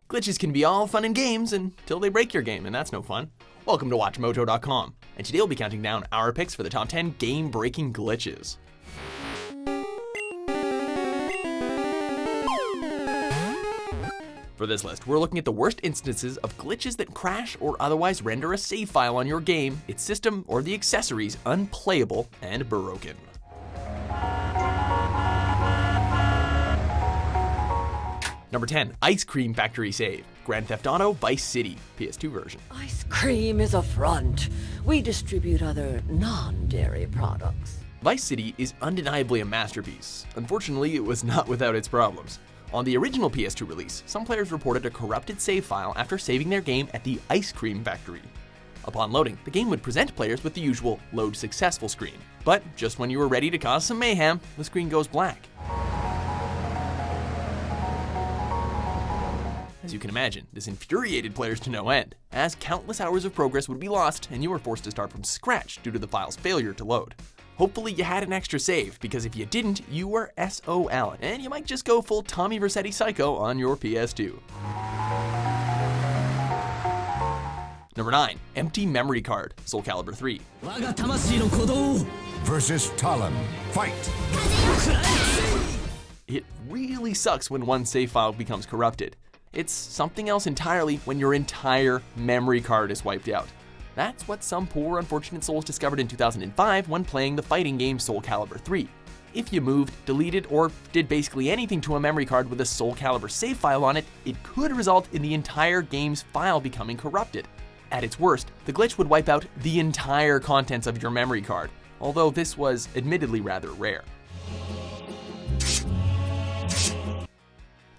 Glitches can be all fun and games until they break your game, and that's no fun. Welcome to WatchMojo.com, and today we'll be counting down our picks for the top 10 game-breaking glitches. For this list, we're looking at the worst instances of glitches that crash or otherwise render a save file on your game, its system, or the accessories unplayable and broken. Number 10, Ice Cream Factory Save, Grand Theft Auto Vice City, PS2 version. Ice cream is a front. We distribute other non-dairy products. Vice City is undeniably a masterpiece. Unfortunately, it was not without its problems. On the original PS2 release, some players reported a corrupted save file after saving their game at the Ice Cream Factory. Upon loading, the game would present players with the usual load successful screen. But just when you were ready to cause some mayhem, the screen goes black. As you can imagine, this infuriated players to no end, as countless hours of progress would be lost and you were forced to start from scratch due to the file's failure to load. Hopefully you had an extra save, because if you didn't, you were SOL, and you might just go full Tommy Vercetti Psycho on your PS2. Number 9, Empty Memory Card, Soul Calibur 3. Versus Talon. Fight! It really sucks when one save file becomes corrupted. It's something else entirely when your entire memory card is wiped out. That's what some poor unfortunate souls discovered in 2005 when playing the fighting game Soul Calibur 3. If you moved, deleted, or did basically anything to a memory card with a Soul Calibur save file on it, it could result in the entire game's file becoming corrupted. At its worst, the glitch would wipe out the entire contents of your memory card, although this was admittedly rather rare.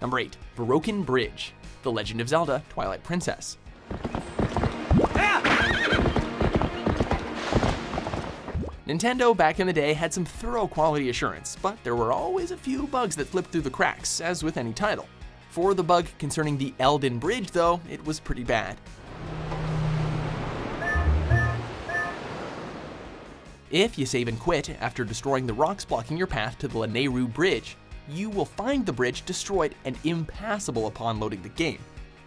Number 8, Broken Bridge, The Legend of Zelda Twilight Princess. Nintendo back in the day had some thorough quality assurance, but there were always a few bugs that slipped through the cracks, as with any title. For the bug concerning the Elden Bridge though, it was pretty bad. If you save and quit after destroying the rocks blocking your path to the Lanayru Bridge, you will find the bridge destroyed and impassable upon loading the game.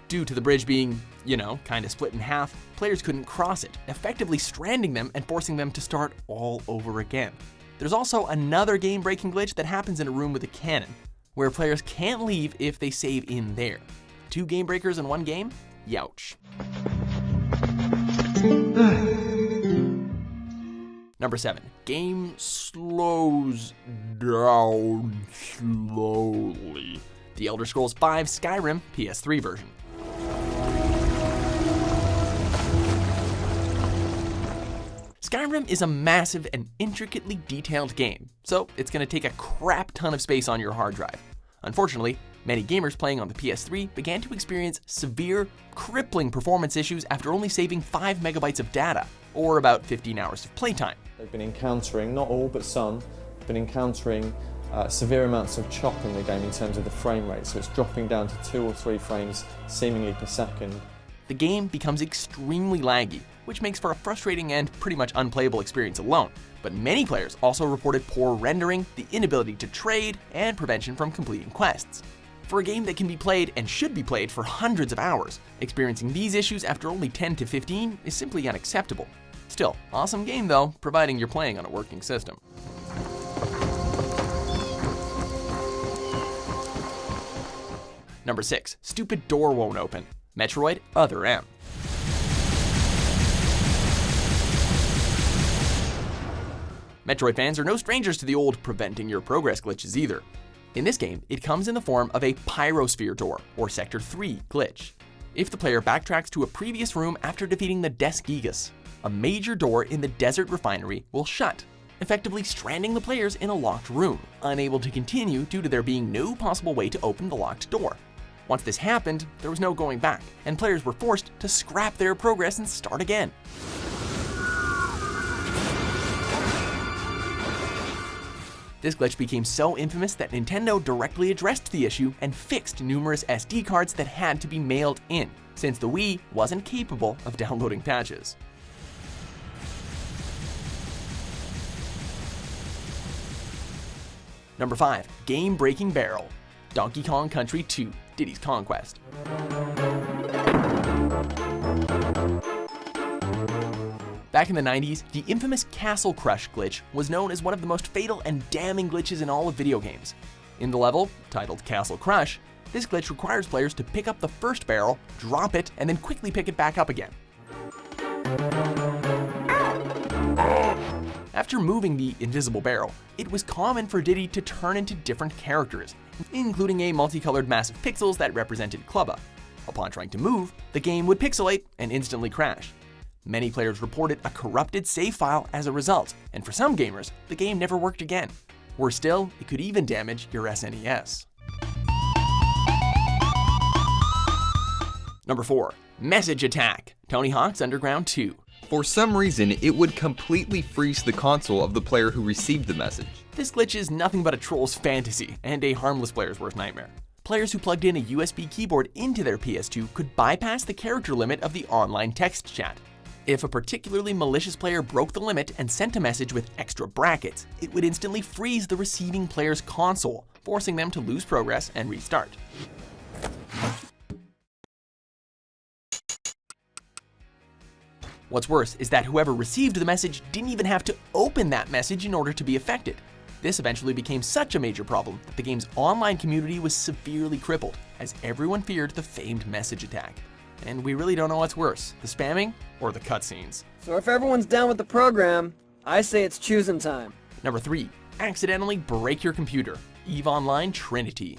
Due to the bridge being, kinda split in half, players couldn't cross it, effectively stranding them and forcing them to start all over again. There's also another game-breaking glitch that happens in a room with a cannon, where players can't leave if they save in there. 2 game breakers in one game? Youch. Number 7, game slows down slowly. The Elder Scrolls V Skyrim PS3 version. Skyrim is a massive and intricately detailed game, so it's going to take a crap ton of space on your hard drive. Unfortunately, many gamers playing on the PS3 began to experience severe, crippling performance issues after only saving 5 megabytes of data, or about 15 hours of playtime. They've been encountering, not all but some, have been encountering severe amounts of chop in the game in terms of the frame rate, so it's dropping down to 2 or 3 frames seemingly per second. The game becomes extremely laggy, which makes for a frustrating and pretty much unplayable experience alone. But many players also reported poor rendering, the inability to trade, and prevention from completing quests. For a game that can be played and should be played for hundreds of hours, experiencing these issues after only 10 to 15 is simply unacceptable. Still, awesome game though, providing you're playing on a working system. Number 6, Stupid Door Won't Open, Metroid Other M. Metroid fans are no strangers to the old preventing your progress glitches either. In this game, it comes in the form of a Pyrosphere Door, or Sector 3 glitch. If the player backtracks to a previous room after defeating the Des Gigas, a major door in the desert refinery will shut, effectively stranding the players in a locked room, unable to continue due to there being no possible way to open the locked door. Once this happened, there was no going back, and players were forced to scrap their progress and start again. This glitch became so infamous that Nintendo directly addressed the issue and fixed numerous SD cards that had to be mailed in, since the Wii wasn't capable of downloading patches. Number 5, Game Breaking Barrel, Donkey Kong Country 2, Diddy's Conquest. Back in the 90s, the infamous Castle Crush glitch was known as one of the most fatal and damning glitches in all of video games. In the level, titled Castle Crush, this glitch requires players to pick up the first barrel, drop it, and then quickly pick it back up again. After moving the invisible barrel, it was common for Diddy to turn into different characters, including a multicolored mass of pixels that represented Clubba. Upon trying to move, the game would pixelate and instantly crash. Many players reported a corrupted save file as a result, and for some gamers, the game never worked again. Worse still, it could even damage your SNES. Number 4. Message Attack, Tony Hawk's Underground 2. For some reason, it would completely freeze the console of the player who received the message. This glitch is nothing but a troll's fantasy and a harmless player's worst nightmare. Players who plugged in a USB keyboard into their PS2 could bypass the character limit of the online text chat. If a particularly malicious player broke the limit and sent a message with extra brackets, it would instantly freeze the receiving player's console, forcing them to lose progress and restart. What's worse is that whoever received the message didn't even have to open that message in order to be affected. This eventually became such a major problem that the game's online community was severely crippled, as everyone feared the famed message attack. And we really don't know what's worse, the spamming or the cutscenes. So if everyone's down with the program, I say it's choosing time. Number 3. Accidentally break your computer, EVE Online Trinity.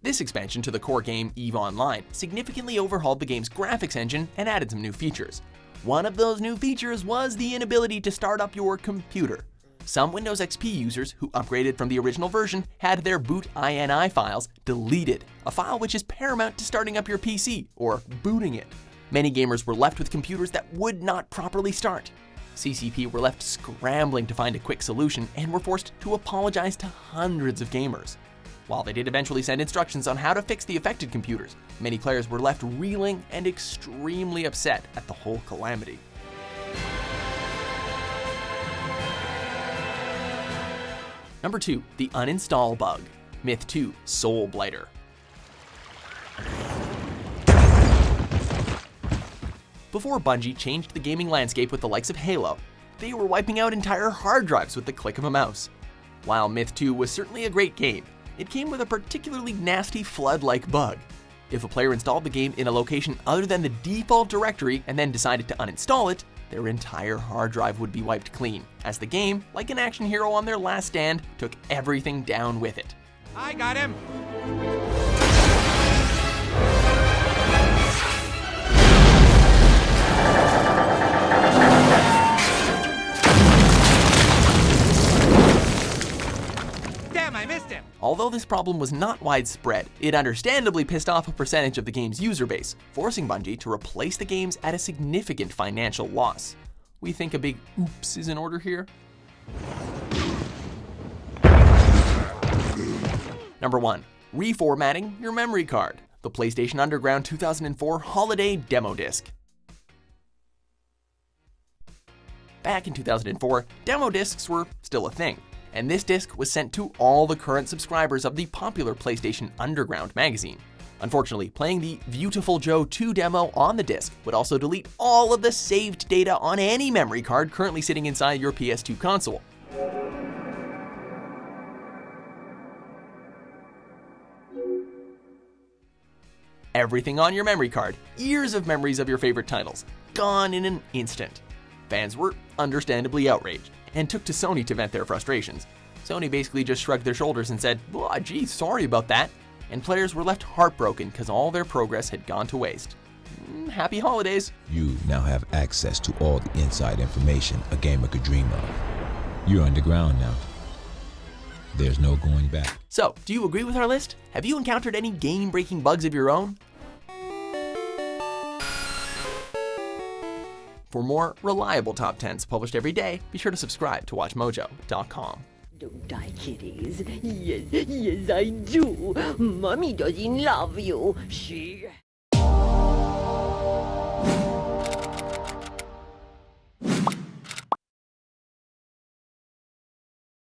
This expansion to the core game, EVE Online, significantly overhauled the game's graphics engine and added some new features. One of those new features was the inability to start up your computer. Some Windows XP users who upgraded from the original version had their boot INI files deleted, a file which is paramount to starting up your PC, or booting it. Many gamers were left with computers that would not properly start. CCP were left scrambling to find a quick solution and were forced to apologize to hundreds of gamers. While they did eventually send instructions on how to fix the affected computers, many players were left reeling and extremely upset at the whole calamity. Number 2. The Uninstall Bug, Myth 2 Soul Blighter. Before Bungie changed the gaming landscape with the likes of Halo, they were wiping out entire hard drives with the click of a mouse. While Myth 2 was certainly a great game, it came with a particularly nasty flood-like bug. If a player installed the game in a location other than the default directory and then decided to uninstall it, their entire hard drive would be wiped clean, as the game, like an action hero on their last stand, took everything down with it. I got him. Damn, I missed him. Although this problem was not widespread, it understandably pissed off a percentage of the game's user base, forcing Bungie to replace the games at a significant financial loss. We think a big oops is in order here. Number 1. Reformatting your memory card, the PlayStation Underground 2004 Holiday Demo Disc. Back in 2004, demo discs were still a thing, and this disc was sent to all the current subscribers of the popular PlayStation Underground magazine. Unfortunately, playing the Viewtiful Joe 2 demo on the disc would also delete all of the saved data on any memory card currently sitting inside your PS2 console. Everything on your memory card, years of memories of your favorite titles, gone in an instant. Fans were understandably outraged and took to Sony to vent their frustrations. Sony basically just shrugged their shoulders and said, "Oh, gee, sorry about that," and players were left heartbroken because all their progress had gone to waste. Happy holidays! You now have access to all the inside information a gamer could dream of. You're underground now. There's no going back. So, do you agree with our list? Have you encountered any game-breaking bugs of your own? For more reliable top 10s published every day, be sure to subscribe to WatchMojo.com. Don't die, kitties. Yes, I do. Mommy doesn't love you. She...